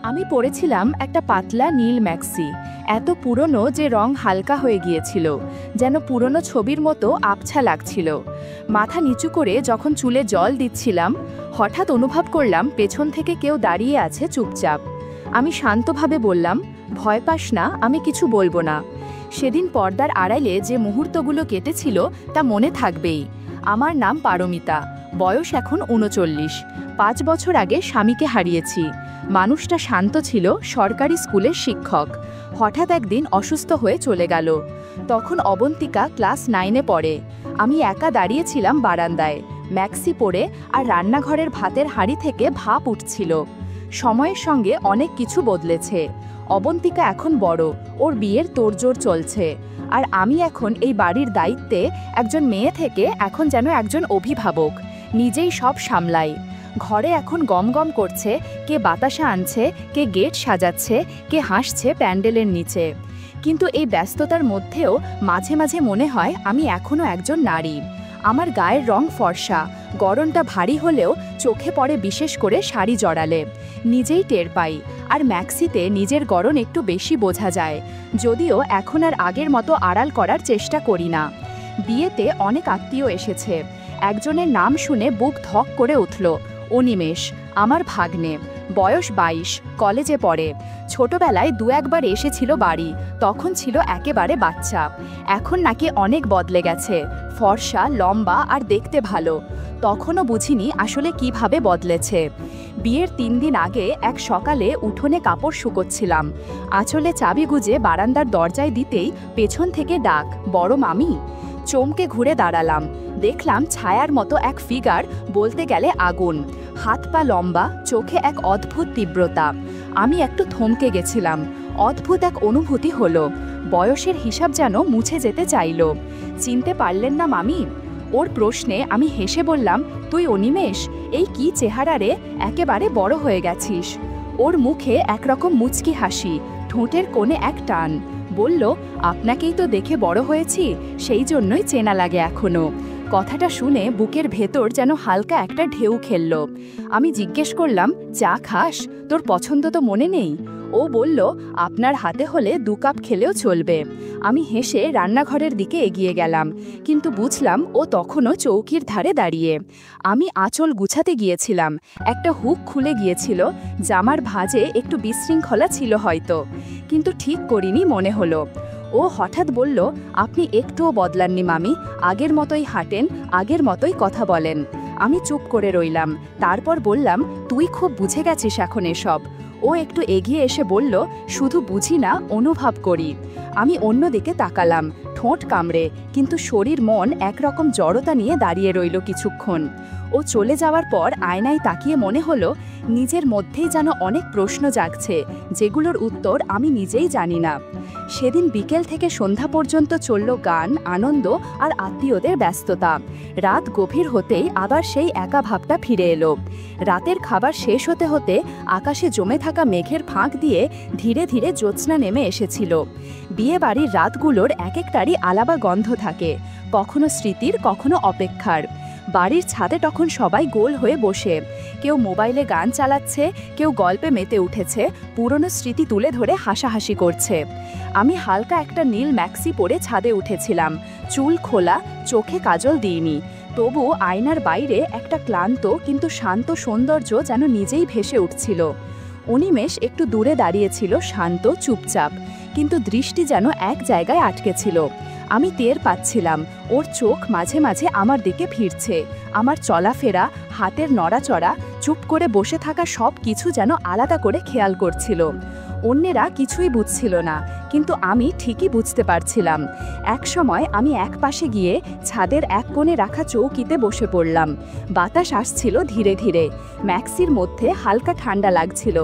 আমি পরেছিলাম একটা পাতলা নীল ম্যাক্সি, এত পুরনো যে রং হালকা হয়ে গিয়েছিল, যেন পুরনো ছবির মতো আবছা লাগছিল। মাথা নিচু করে যখন চুলে জল দিচ্ছিলাম, হঠাৎ অনুভব করলাম পেছন থেকে কেউ দাঁড়িয়ে আছে চুপচাপ। আমি শান্তভাবে বললাম, ভয় পাস না, আমি কিছু বলবো না। সেদিন পর্দার আড়ালে যে মুহূর্তগুলো কেটেছিল তা মনে থাকবেই। আমার নাম পারমিতা, বয়স এখন ৩৯। ৫ বছর আগে স্বামীকে হারিয়েছি। মানুষটা শান্ত ছিল, সরকারি স্কুলের শিক্ষক। হঠাৎ একদিন অসুস্থ হয়ে চলে গেল। তখন অবন্তিকা ক্লাস 9-এ পড়ে। আমি একা দাঁড়িয়েছিলাম বারান্দায়, ম্যাক্সি পরে, আর রান্নাঘরের ভাতের হাঁড়ি থেকে ভাপ উঠছিল। সময়ের সঙ্গে অনেক কিছু বদলেছে। অবন্তিকা এখন বড়, ওর বিয়ের তোড়জোড় চলছে। আর আমি এখন এই বাড়ির দায়িত্বে, একজন মেয়ে থেকে এখন যেন একজন অভিভাবক। নিজেই সব সামলাই। ঘরে এখন গমগম করছে, কে বাতাসা আনছে, কে গেট সাজাচ্ছে, কে হাসছে প্যান্ডেলের নিচে। কিন্তু এই ব্যস্ততার মধ্যেও মাঝে মাঝে মনে হয় আমি এখনও একজন নারী। আমার গায়ের রং ফর্সা, গড়নটা ভারী হলেও চোখে পড়ে, বিশেষ করে শাড়ি জড়ালে। নিজেই টের পাই। আর ম্যাক্সিতে নিজের গড়ন একটু বেশি বোঝা যায়, যদিও এখন আর আগের মতো আড়াল করার চেষ্টা করি না। বিয়েতে অনেক আত্মীয় এসেছে। একজনের নাম শুনে বুক ধক করে উঠল। অনিমেষ, আমার ভাগ্নে, বয়স 22, কলেজে পড়ে। ছোটবেলায় 2-1 বার এসেছিল বাড়ি, তখন ছিল একেবারে বাচ্চা। এখন নাকি অনেক বদলে গেছে, ফর্সা, লম্বা আর দেখতে ভালো। তখনও বুঝিনি আসলে কিভাবে বদলেছে। বিয়ের 3 দিন আগে এক সকালে উঠোনে কাপড় শুকোচ্ছিলাম। আঁচলে চাবি গুজে বারান্দার দরজায় দিতেই পেছন থেকে ডাক, বড় মামি। চমকে ঘুরে দাঁড়ালাম। দেখলাম ছায়ার মতো এক ফিগার, বলতে গেলে আগুন। হাত পা লম্বা, চোখে এক অদ্ভুত তীব্রতা। আমি একটু থমকে গেছিলাম। অদ্ভুত এক অনুভূতি হলো। বয়সের হিসাব যেন মুছে যেতে চাইল। চিনতে পারলেন না মামি? ওর প্রশ্নে আমি হেসে বললাম, তুই অনিমেষ? এই কি চেহারা রে, একেবারে বড় হয়ে গেছিস। ওর মুখে একরকম মুচকি হাসি, ঠোঁটের কোণে এক টান। বলল, আপনাকেই তো দেখে বড় হয়েছি, সেই জন্যই চেনা লাগে এখনো। কথাটা শুনে বুকের ভেতর যেন হালকা একটা ঢেউ খেলল। আমি জিজ্ঞেস করলাম, চা খাস? তোর পছন্দ তো মনে নেই? ও বলল, আপনার হাতে হলে 2 কাপ খেলেও চলবে। আমি হেসে রান্নাঘরের দিকে এগিয়ে গেলাম, কিন্তু বুঝলাম ও তখনও চৌকির ধারে দাঁড়িয়ে। আমি আঁচল গুছাতে গিয়েছিলাম, একটা হুক খুলে গিয়েছিল, জামার ভাঁজে একটু বিশৃঙ্খলা ছিল হয়তো, কিন্তু ঠিক করিনি মনে হলো। ও হঠাৎ বলল, আপনি একটুও বদলাননি মামি, আগের মতোই হাঁটেন, আগের মতোই কথা বলেন। আমি চুপ করে রইলাম। তারপর বললাম, তুই খুব বুঝে গেছিস এখন এসব। ও একটু এগিয়ে এসে বলল, শুধু বুঝি না, অনুভব করি। আমি অন্যদিকে তাকালাম, ঠোঁট কামড়ে, কিন্তু শরীর মন একরকম জড়তা নিয়ে দাঁড়িয়ে রইল কিছুক্ষণ। ও চলে যাওয়ার পর আয়নায় তাকিয়ে মনে হলো, নিজের মধ্যেই যেন অনেক প্রশ্ন জাগছে, যেগুলোর উত্তর আমি নিজেই জানি না। সেদিন বিকেল থেকে সন্ধ্যা পর্যন্ত চলল গান, আনন্দ আর আত্মীয়দের ব্যস্ততা। রাত গভীর হতেই আবার সেই একা ভাবটা ফিরে এলো। রাতের খাবার শেষ হতে হতে আকাশে জমে থাকা মেঘের ফাঁক দিয়ে ধীরে ধীরে জ্যোৎস্না নেমে এসেছিল। বিয়ে বাড়ির রাতগুলোর এক একটারই আলাদা গন্ধ থাকে, কখনো স্মৃতির, কখনো অপেক্ষার। বাড়ির ছাদে তখন সবাই গোল হয়ে বসে, কেউ মোবাইলে গান চালাচ্ছে, কেউ গল্পে মেতে উঠেছে, পুরনো স্মৃতি তুলে ধরে হাসাহাসি করছে। আমি হালকা একটা নীল ম্যাক্সি পরে ছাদে উঠেছিলাম, চুল খোলা, চোখে কাজল দিইনি। তবু আয়নার বাইরে একটা ক্লান্ত কিন্তু শান্ত সৌন্দর্য যেন নিজেই ভেসে উঠছিল। অনিমেষ একটু দূরে দাঁড়িয়েছিল, শান্ত, চুপচাপ, কিন্তু দৃষ্টি যেন এক জায়গায় আটকে ছিল। আমি টের পাচ্ছিলাম ওর চোখ মাঝে মাঝে আমার দিকে ফিরছে। আমার চলাফেরা, হাতের নড়াচড়া, চুপ করে বসে থাকা সব কিছু যেন আলাদা করে খেয়াল করছিল। অন্যেরা কিছুই বুঝছিল না, কিন্তু আমি ঠিকই বুঝতে পারছিলাম। এক সময় আমি এক পাশে গিয়ে ছাদের এক কোণে রাখা চৌকিতে বসে পড়লাম। বাতাস আসছিল ধীরে ধীরে, ম্যাক্সির মধ্যে হালকা ঠান্ডা লাগছিল।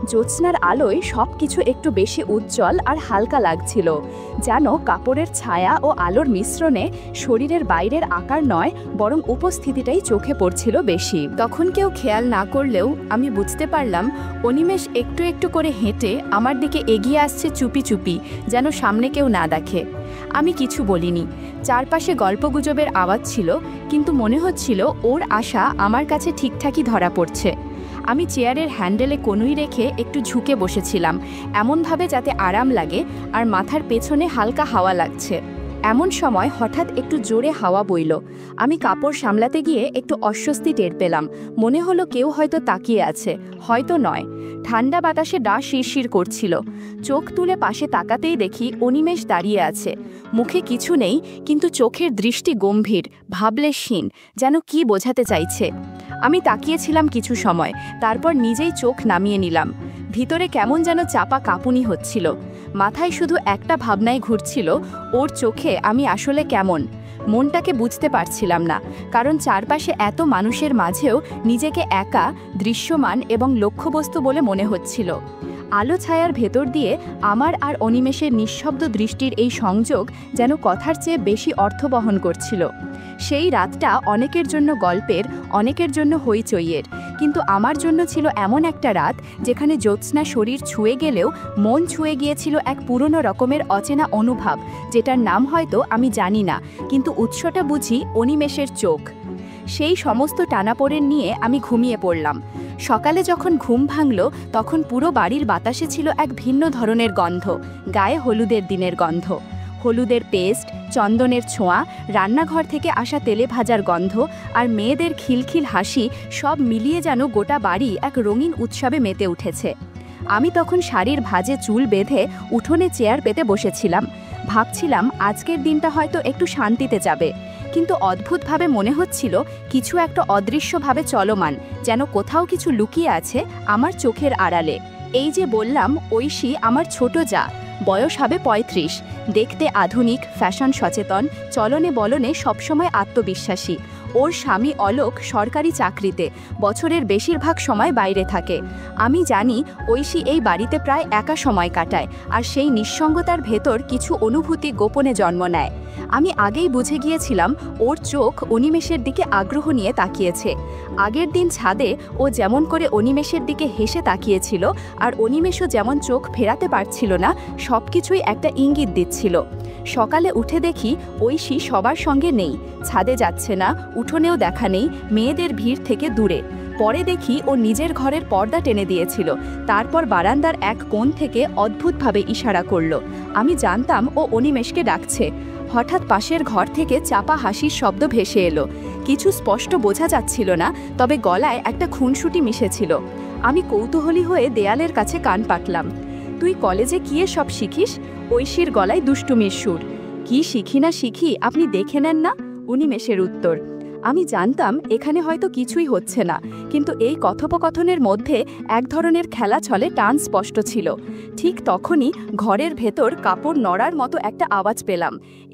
জ্যোৎস্নার আলোয় সব কিছু একটু বেশি উজ্জ্বল আর হালকা লাগছিল, যেন কাপড়ের ছায়া ও আলোর মিশ্রণে শরীরের বাইরের আকার নয়, বরং উপস্থিতিটাই চোখে পড়ছিল বেশি। তখন কেউ খেয়াল না করলেও আমি বুঝতে পারলাম, অনিমেষ একটু একটু করে হেঁটে আমার দিকে এগিয়ে আসছে, চুপি চুপি, যেন সামনে কেউ না দেখে। আমি কিছু বলিনি। চারপাশে গল্পগুজবের আওয়াজ ছিল, কিন্তু মনে হচ্ছিল ওর আশা আমার কাছে ঠিকঠাকই ধরা পড়ছে। আমি চেয়ারের হ্যান্ডেলে কনুই রেখে একটু ঝুঁকে বসেছিলাম, এমনভাবে যাতে আরাম লাগে, আর মাথার পেছনে হালকা হাওয়া লাগছে। এমন সময় হঠাৎ একটু জোরে হাওয়া বইল। আমি কাপড় সামলাতে গিয়ে একটু অস্বস্তি টের পেলাম। মনে হলো কেউ হয়তো তাকিয়ে আছে, হয়তো নয়। ঠান্ডা বাতাসে ডা শিরশির করছিল। চোখ তুলে পাশে তাকাতেই দেখি অনিমেষ দাঁড়িয়ে আছে। মুখে কিছু নেই, কিন্তু চোখের দৃষ্টি গম্ভীর, ভাবলেশহীন, যেন কি বোঝাতে চাইছে। আমি তাকিয়েছিলাম কিছু সময়, তারপর নিজেই চোখ নামিয়ে নিলাম। ভিতরে কেমন যেন চাপা কাঁপুনি হচ্ছিল। মাথায় শুধু একটা ভাবনাই ঘুরছিল, ওর চোখে আমি আসলে কেমন। মনটাকে বুঝতে পারছিলাম না, কারণ চারপাশে এত মানুষের মাঝেও নিজেকে একা, দৃশ্যমান এবং লক্ষ্যবস্তু বলে মনে হচ্ছিল। আলো ছায়ার ভেতর দিয়ে আমার আর অনিমেষের নিঃশব্দ দৃষ্টির এই সংযোগ যেন কথার চেয়ে বেশি অর্থ বহন করছিল। সেই রাতটা অনেকের জন্য গল্পের, অনেকের জন্য হইচইয়ের, কিন্তু আমার জন্য ছিল এমন একটা রাত যেখানে জ্যোৎস্না শরীর ছুঁয়ে গেলেও মন ছুঁয়ে গিয়েছিল এক পুরনো রকমের অচেনা অনুভব, যেটার নাম হয়তো আমি জানি না, কিন্তু উৎসটা বুঝি অনিমেষের চোখ। সেই সমস্ত টানাপোড়েন নিয়ে আমি ঘুমিয়ে পড়লাম। সকালে যখন ঘুম ভাঙল, তখন পুরো বাড়ির বাতাসে ছিল এক ভিন্ন ধরনের গন্ধ, গায়ে হলুদের দিনের গন্ধ। হলুদের পেস্ট, চন্দনের ছোঁয়া, রান্নাঘর থেকে আসা তেলে ভাজার গন্ধ আর মেয়েদের খিলখিল হাসি, সব মিলিয়ে যেন গোটা বাড়ি এক রঙিন উৎসবে মেতে উঠেছে। আমি তখন শাড়ির ভাঁজে চুল বেঁধে উঠোনে চেয়ার পেতে বসেছিলাম। ভাবছিলাম আজকের দিনটা হয়তো একটু শান্তিতে যাবে, কিন্তু অদ্ভুতভাবে মনে হচ্ছিল কিছু একটা অদৃশ্যভাবে চলমান, যেন কোথাও কিছু লুকিয়ে আছে আমার চোখের আড়ালে। এই যে বললাম, ঐশী আমার ছোট যা, বয়স হবে ৩৫, দেখতে আধুনিক, ফ্যাশন সচেতন, চলনে বলনে সবসময় আত্মবিশ্বাসী। ওর স্বামী অলোক সরকারি চাকরিতে, বছরের বেশিরভাগ সময় বাইরে থাকে। আমি জানি ঐশী এই বাড়িতে প্রায় একা সময় কাটায়, আর সেই নিঃসঙ্গতার ভেতর কিছু অনুভূতি গোপনে জন্ম নেয়। আমি আগেই বুঝে গিয়েছিলাম ওর চোখ অনিমেষের দিকে আগ্রহ নিয়ে তাকিয়েছে। আগের দিন ছাদে ও যেমন করে অনিমেষের দিকে হেসে তাকিয়েছিল, আর অনিমেষও যেমন চোখ ফেরাতে পারছিল না, সব কিছুই একটা ইঙ্গিত দিচ্ছিল। সকালে উঠে দেখি ঐশী সবার সঙ্গে নেই, ছাদে যাচ্ছে না, উঠোনেও দেখা নেই, মেয়েদের ভিড় থেকে দূরে। পরে দেখি ও নিজের ঘরের পর্দা টেনে দিয়েছিল, তারপর বারান্দার এক কোণ থেকে অদ্ভুতভাবে ইশারা করল। আমি জানতাম ও অনিমেষকে ডাকছে। হঠাৎ পাশের ঘর থেকে চাপা হাসির শব্দ ভেসে এলো। কিছু স্পষ্ট বোঝা যাচ্ছিল না, তবে গলায় একটা খুনসুটি মিশেছিল। আমি কৌতূহলী হয়ে দেয়ালের কাছে কান পাতলাম। তুই কলেজে কি সব শিখিস? ঐশীর গলায় দুষ্টুমির সুর। কি শিখি না শিখি আপনি দেখে নেন না, অনিমেষের উত্তর। আমি জানতাম এখানে হয়তো কিছুই হচ্ছে না, কিন্তু এই কথোপকথনের মধ্যে এক ধরনের খেলা ছলে টান স্পষ্ট ছিল। ঠিক তখনই ঘরের ভেতর কাপড় নড়ার মতো একটা আওয়াজ পেলাম।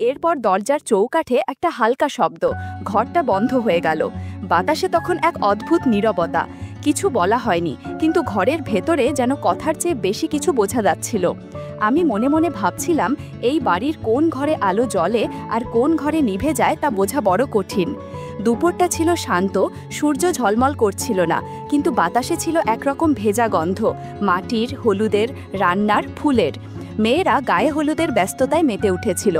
এরপর দরজার চৌকাঠে একটা হালকা শব্দ, ঘরটা বন্ধ হয়ে গেল। বাতাসে তখন এক অদ্ভুত নীরবতা। কিছু বলা হয়নি, কিন্তু ঘরের ভেতরে যেন কথার চেয়ে বেশি কিছু বোঝা যাচ্ছিল। আমি মনে মনে ভাবছিলাম, এই বাড়ির কোন ঘরে আলো জ্বলে আর কোন ঘরে নিভে যায় তা বোঝা বড় কঠিন। দুপুরটা ছিল শান্ত, সূর্য ঝলমল করছিল না, কিন্তু বাতাসে ছিল একরকম ভেজা গন্ধ, মাটির, হলুদের, রান্নার, ফুলের। মেয়েরা গায়ে হলুদের ব্যস্ততায় মেতে উঠেছিল।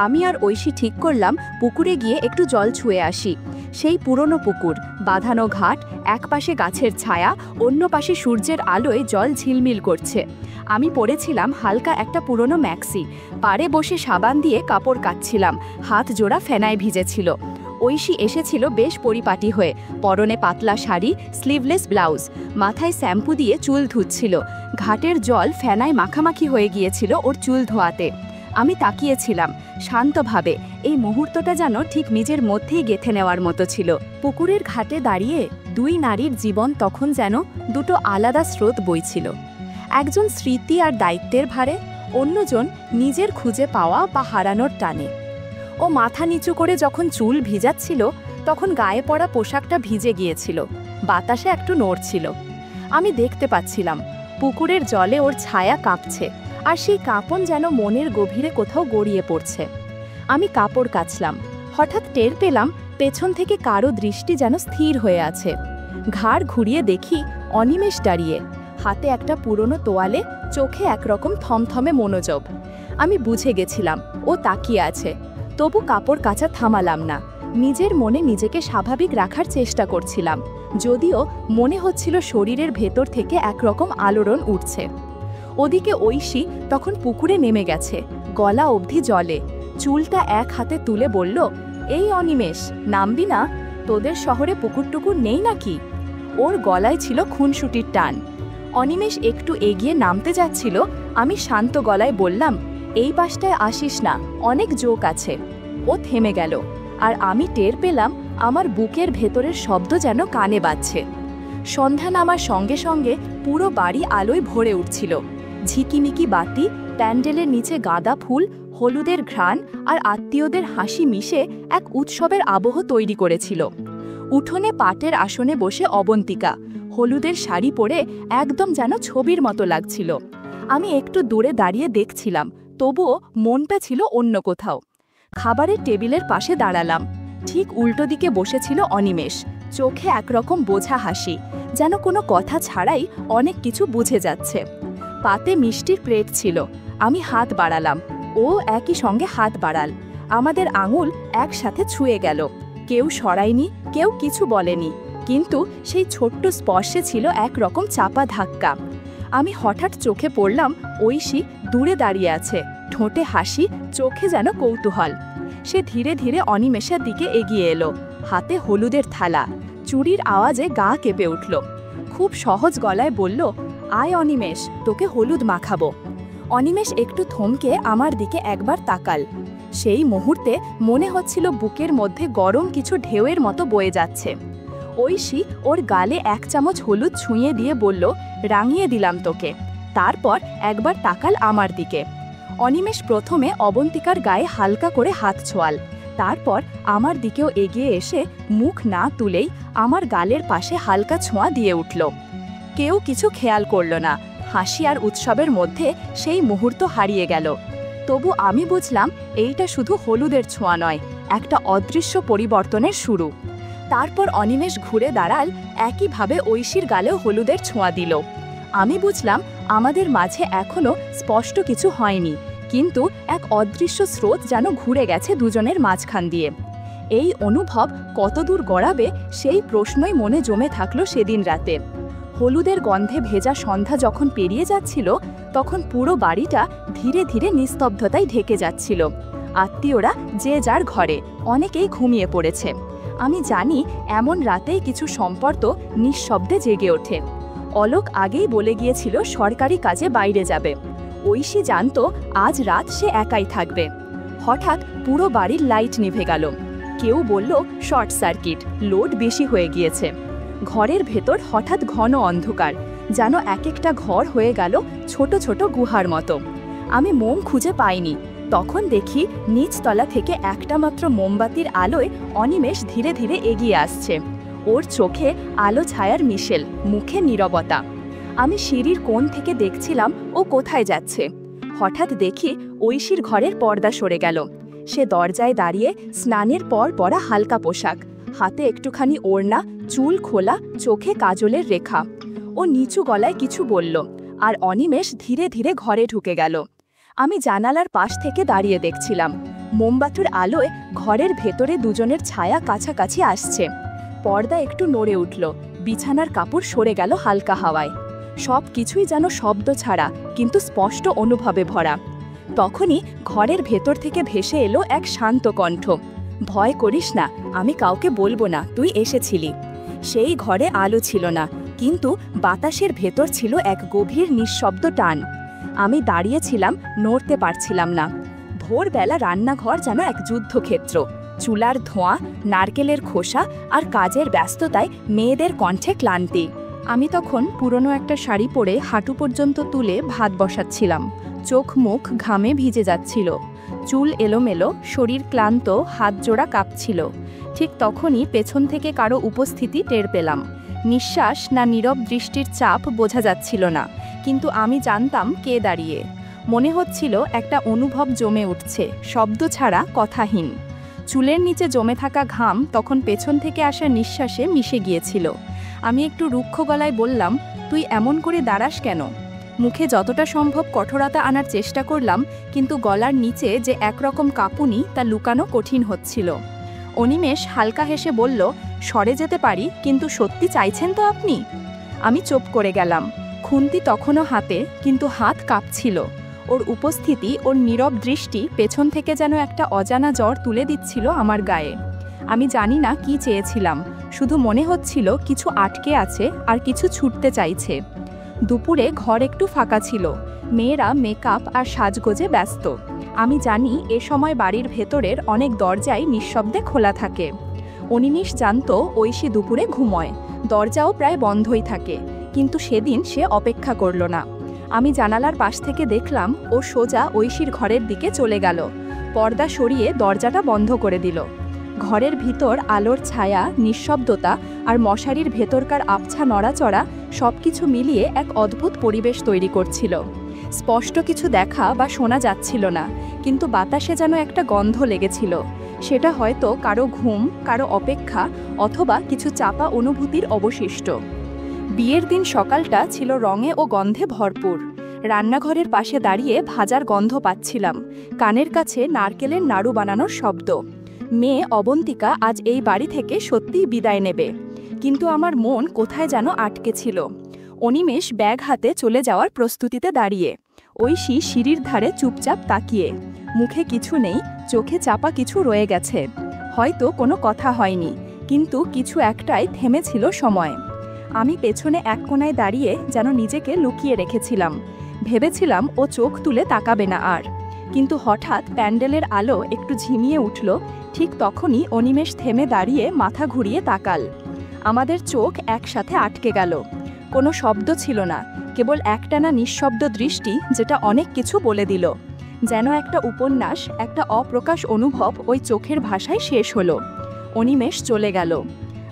আমি আর ঐশী ঠিক করলাম পুকুরে গিয়ে একটু জল ছুঁয়ে আসি। সেই পুরনো পুকুর, বাঁধানো ঘাট, এক পাশে গাছের ছায়া, অন্য পাশে সূর্যের আলোয় জল ঝিলমিল করছে। আমি পরেছিলাম হালকা একটা পুরনো ম্যাক্সি, পাড়ে বসে সাবান দিয়ে কাপড় কাচ্ছিলাম, হাত জোড়া ফেনায় ভিজেছিল। ঐশী এসেছিল বেশ পরিপাটি হয়ে, পরনে পাতলা শাড়ি, স্লিভলেস ব্লাউজ, মাথায় শ্যাম্পু দিয়ে চুল ধুচ্ছিল। ঘাটের জল ফেনায় মাখামাখি হয়ে গিয়েছিল ওর চুল ধোয়াতে। আমি তাকিয়েছিলাম শান্তভাবে। এই মুহূর্তটা যেন ঠিক নিজের মধ্যেই গেঁথে নেওয়ার মতো ছিল। পুকুরের ঘাটে দাঁড়িয়ে দুই নারীর জীবন তখন যেন দুটো আলাদা স্রোত বইছিল। একজন স্মৃতি আর দায়িত্বের ভারে, অন্যজন নিজের খুঁজে পাওয়া বা হারানোর টানে। ও মাথা নিচু করে যখন চুল ভিজাচ্ছিল, তখন গায়ে পড়া পোশাকটা ভিজে গিয়েছিল, বাতাসে একটু নড়ছিল। আমি দেখতে পাচ্ছিলাম পুকুরের জলে ওর ছায়া কাঁপছে, আর সেই কাঁপন যেন মনের গভীরে কোথাও গড়িয়ে পড়ছে। আমি কাপড় কাচলাম, হঠাৎ টের পেলাম পেছন থেকে কারো দৃষ্টি যেন স্থির হয়ে আছে। ঘাড় ঘুরিয়ে দেখি অনিমেষ দাঁড়িয়ে, হাতে একটা পুরনো তোয়ালে, চোখে একরকম থমথমে মনোযোগ। আমি বুঝে গেছিলাম ও তাকিয়ে আছে, তবু কাপড় কাচা থামালাম না। নিজের মনে নিজেকে স্বাভাবিক রাখার চেষ্টা করছিলাম। যদিও মনে হচ্ছিল শরীরের ভেতর থেকে একরকম আলোড়ন উঠছে। ওদিকে ঐশী তখন পুকুরে নেমে গেছে, গলা অবধি জলে। চুলটা এক হাতে তুলে বলল, এই অনিমেষ, নামবি না? তোদের শহরে পুকুর টুকুর নেই নাকি? ওর গলায় ছিল খুনসুটির টান। অনিমেষ একটু এগিয়ে নামতে যাচ্ছিল। আমি শান্ত গলায় বললাম, এই পাশটায় আসিস না, অনেক জোক আছে। ও থেমে গেল, আর আমি টের পেলাম আমার বুকের ভেতরের শব্দ যেন কানে বাজছে। সন্ধ্যা নামার সঙ্গে সঙ্গে পুরো বাড়ি আলোয় ভরে উঠছিল। ঝিকিমিকি বাতি, প্যান্ডেলের নিচে গাঁদা ফুল, হলুদের ঘ্রাণ আর আত্মীয়দের হাসি মিশে এক উৎসবের আবহ তৈরি করেছিল। উঠোনে পাটের আসনে বসে অবন্তিকা, হলুদের শাড়ি পরে একদম যেন ছবির মতো লাগছিল। আমি একটু দূরে দাঁড়িয়ে দেখছিলাম, তবুও মনটা ছিল অন্য কোথাও। খাবারের টেবিলের পাশে দাঁড়ালাম। ঠিক উল্টো দিকে বসেছিল অনিমেষ, চোখে একরকম বোঝা হাসি, যেন কোনো কথা ছাড়াই অনেক কিছু বুঝে যাচ্ছে। পাতে মিষ্টির প্লেট ছিল। আমি হাত বাড়ালাম, ও একই সঙ্গে হাত বাড়াল। আমাদের আঙুল একসাথে ছুঁয়ে গেল। কেউ সরায়নি, কেউ কিছু বলেনি, কিন্তু সেই ছোট্ট স্পর্শে ছিল একরকম চাপা ধাক্কা। আমি হঠাৎ চোখে পড়লাম ঐশী দূরে দাঁড়িয়ে আছে, ঠোঁটে হাসি, চোখে যেন কৌতূহল। সে ধীরে ধীরে অনিমেষের দিকে এগিয়ে এলো, হাতে হলুদের থালা। চুরির আওয়াজে গা কেঁপে উঠল। খুব সহজ গলায় বলল, আয় অনিমেষ, তোকে হলুদ মাখাবো। অনিমেষ একটু থমকে আমার দিকে একবার তাকাল। সেই মুহূর্তে মনে হচ্ছিল বুকের মধ্যে গরম কিছু ঢেউয়ের মতো বয়ে যাচ্ছে। ঐশী ওর গালে 1 চামচ হলুদ ছুঁয়ে দিয়ে বলল, রাঙিয়ে দিলাম তোকে। তারপর একবার তাকাল আমার দিকে। অনিমেষ প্রথমে অবন্তিকার গায়ে হালকা করে হাত ছোঁয়াল, তারপর আমার দিকেও এগিয়ে এসে মুখ না তুলেই আমার গালের পাশে হালকা ছোঁয়া দিয়ে উঠল। কেউ কিছু খেয়াল করল না। হাসি আর উৎসবের মধ্যে সেই মুহূর্ত হারিয়ে গেল। তবু আমি বুঝলাম এইটা শুধু হলুদের ছোঁয়া নয়, একটা অদৃশ্য পরিবর্তনের শুরু। তারপর অনিমেষ ঘুরে দাঁড়াল, একইভাবে ঐশীর গালেও হলুদের ছোঁয়া দিল। আমি বুঝলাম আমাদের মাঝে এখনো স্পষ্ট কিছু হয়নি, কিন্তু এক অদৃশ্য স্রোত যেন ঘুরে গেছে দুজনের মাঝখান দিয়ে। এই অনুভব কতদূর গড়াবে সেই প্রশ্নই মনে জমে থাকলো সেদিন রাতে। হলুদের গন্ধে ভেজা সন্ধ্যা যখন পেরিয়ে যাচ্ছিল, তখন পুরো বাড়িটা ধীরে ধীরে নিস্তব্ধতায় ঢেকে যাচ্ছিল। আত্মীয়রা যে যার ঘরে, অনেকেই ঘুমিয়ে পড়েছে। আমি জানি এমন রাতেই কিছু সম্পর্ক নিঃশব্দে জেগে ওঠে। অলোক আগেই বলে গিয়েছিল সরকারি কাজে বাইরে যাবে। ঐশী জানতো আজ রাত সে একাই থাকবে। হঠাৎ পুরো বাড়ির লাইট নিভে গেল। কেউ বলল শর্ট সার্কিট, লোড বেশি হয়ে গিয়েছে। ঘরের ভেতর হঠাৎ ঘন অন্ধকার, যেন এক একটা ঘর হয়ে গেল ছোট ছোট গুহার মতো। আমি মোম খুঁজে পাইনি। তখন দেখি নিচতলা থেকে একটা মাত্র মোমবাতির আলোয় অনিমেষ ধীরে ধীরে এগিয়ে আসছে। ওর চোখে আলো ছায়ার মিশেল, মুখে নীরবতা। আমি সিঁড়ির কোণ থেকে দেখছিলাম ও কোথায় যাচ্ছে। হঠাৎ দেখি ঐশীর ঘরের পর্দা সরে গেল। সে দরজায় দাঁড়িয়ে, স্নানের পর পরা হালকা পোশাক, হাতে একটুখানি ওড়না, চুল খোলা, চোখে কাজলের রেখা। ও নিচু গলায় কিছু বলল, আর অনিমেষ ধীরে ধীরে ঘরে ঢুকে গেল। আমি জানালার পাশ থেকে দাঁড়িয়ে দেখছিলাম। মোমবাতির আলোয় ঘরের ভেতরে দুজনের ছায়া কাছাকাছি আসছে। পর্দা একটু নড়ে উঠল, বিছানার কাপড় সরে গেল হালকা হাওয়ায়। সব কিছুই যেন শব্দ ছাড়া, কিন্তু স্পষ্ট অনুভবে ভরা। তখনই ঘরের ভেতর থেকে ভেসে এলো এক শান্ত কণ্ঠ, ভয় করিস না, আমি কাউকে বলবো না তুই এসেছিলি। সেই ঘরে আলো ছিল না, কিন্তু বাতাসের ভেতর ছিল এক গভীর নিঃশব্দ টান। আমি দাঁড়িয়েছিলাম, নড়তে পারছিলাম না। ভোরবেলা রান্নাঘর যেন এক যুদ্ধক্ষেত্র। চুলার ধোঁয়া, নারকেলের খোসা আর কাজের ব্যস্ততায় মেয়েদের কণ্ঠে ক্লান্তি। আমি তখন পুরনো একটা শাড়ি পরে হাঁটু পর্যন্ত তুলে ভাত বসাচ্ছিলাম। চোখ মুখ ঘামে ভিজে যাচ্ছিল, চুল এলোমেলো, শরীর ক্লান্ত, হাত জোড়া কাঁপছিল। ঠিক তখনই পেছন থেকে কারো উপস্থিতি টের পেলাম। নিঃশ্বাস না নীরব দৃষ্টির চাপ বোঝা যাচ্ছিল না, কিন্তু আমি জানতাম কে দাঁড়িয়ে। মনে হচ্ছিল একটা অনুভব জমে উঠছে, শব্দ ছাড়া, কথাহীন। চুলের নিচে জমে থাকা ঘাম তখন পেছন থেকে আসা নিঃশ্বাসে মিশে গিয়েছিল। আমি একটু রুক্ষ গলায় বললাম, তুই এমন করে দাঁড়াস কেন? মুখে যতটা সম্ভব কঠোরতা আনার চেষ্টা করলাম, কিন্তু গলার নিচে যে একরকম কাঁপুনি তা লুকানো কঠিন হচ্ছিল। অনিমেষ হালকা হেসে বলল, সরে যেতে পারি, কিন্তু সত্যি চাইছেন তো আপনি? আমি চুপ করে গেলাম। খুন্তি তখনও হাতে, কিন্তু হাত কাঁপছিল। ওর উপস্থিতি, ওর নীরব দৃষ্টি পেছন থেকে যেন একটা অজানা জ্বর তুলে দিচ্ছিল আমার গায়ে। আমি জানি না কি চেয়েছিলাম, শুধু মনে হচ্ছিল কিছু আটকে আছে আর কিছু ছুটতে চাইছে। দুপুরে ঘর একটু ফাঁকা ছিল, মেয়েরা মেকআপ আর সাজগোজে ব্যস্ত। আমি জানি এ সময় বাড়ির ভেতরের অনেক দরজাই নিঃশব্দে খোলা থাকে। অনিমেষ জানতো ঐশী দুপুরে ঘুমোয়, দরজাও প্রায় বন্ধই থাকে, কিন্তু সেদিন সে অপেক্ষা করল না। আমি জানালার পাশ থেকে দেখলাম ও সোজা ঐশীর ঘরের দিকে চলে গেল, পর্দা সরিয়ে দরজাটা বন্ধ করে দিল। ঘরের ভিতর আলোর ছায়া, নিঃশব্দতা আর মশারির ভেতরকার আবছা নড়াচড়া সবকিছু মিলিয়ে এক অদ্ভুত পরিবেশ তৈরি করছিল। স্পষ্ট কিছু দেখা বা শোনা যাচ্ছিল না, কিন্তু বাতাসে যেন একটা গন্ধ লেগেছিল। সেটা হয়তো কারো ঘুম, কারো অপেক্ষা, অথবা কিছু চাপা অনুভূতির অবশিষ্ট। বিয়ের দিন সকালটা ছিল রঙে ও গন্ধে ভরপুর। রান্নাঘরের পাশে দাঁড়িয়ে ভাজার গন্ধ পাচ্ছিলাম, কানের কাছে নারকেলের নাড়ু বানানোর শব্দ। মেয়ে অবন্তিকা আজ এই বাড়ি থেকে সত্যিই বিদায় নেবে, কিন্তু আমার মন কোথায় যেন আটকে ছিল। অনিমেষ ব্যাগ হাতে চলে যাওয়ার প্রস্তুতিতে দাঁড়িয়ে, ঐশী সিঁড়ির ধারে চুপচাপ তাকিয়ে। মুখে কিছু নেই, চোখে চাপা কিছু রয়ে গেছে। হয়তো কোনো কথা হয়নি, কিন্তু কিছু একটাই থেমেছিল সময়। আমি পেছনে এক কোণায় দাঁড়িয়ে যেন নিজেকে লুকিয়ে রেখেছিলাম। ভেবেছিলাম ও চোখ তুলে তাকাবে না আর, কিন্তু হঠাৎ প্যান্ডেলের আলো একটু ঝিমিয়ে উঠল। ঠিক তখনই অনিমেষ থেমে দাঁড়িয়ে মাথা ঘুরিয়ে তাকাল। আমাদের চোখ একসাথে আটকে গেল। কোনো শব্দ ছিল না, কেবল একটানা নিঃশব্দ দৃষ্টি, যেটা অনেক কিছু বলে দিল। যেন একটা উপন্যাস, একটা অপ্রকাশ অনুভব ওই চোখের ভাষায় শেষ হলো। অনিমেষ চলে গেল।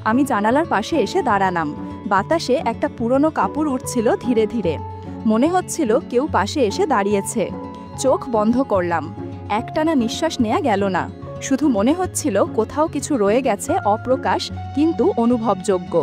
আমি জানালার পাশে এসে দাঁড়ালাম। বাতাসে একটা পুরনো কাপড় উঠছিল ধীরে ধীরে। মনে হচ্ছিল কেউ পাশে এসে দাঁড়িয়েছে। চোখ বন্ধ করলাম। একটানা নিঃশ্বাস নেওয়া গেল না, শুধু মনে হচ্ছিল কোথাও কিছু রয়ে গেছে অপ্রকাশ, কিন্তু অনুভবযোগ্য।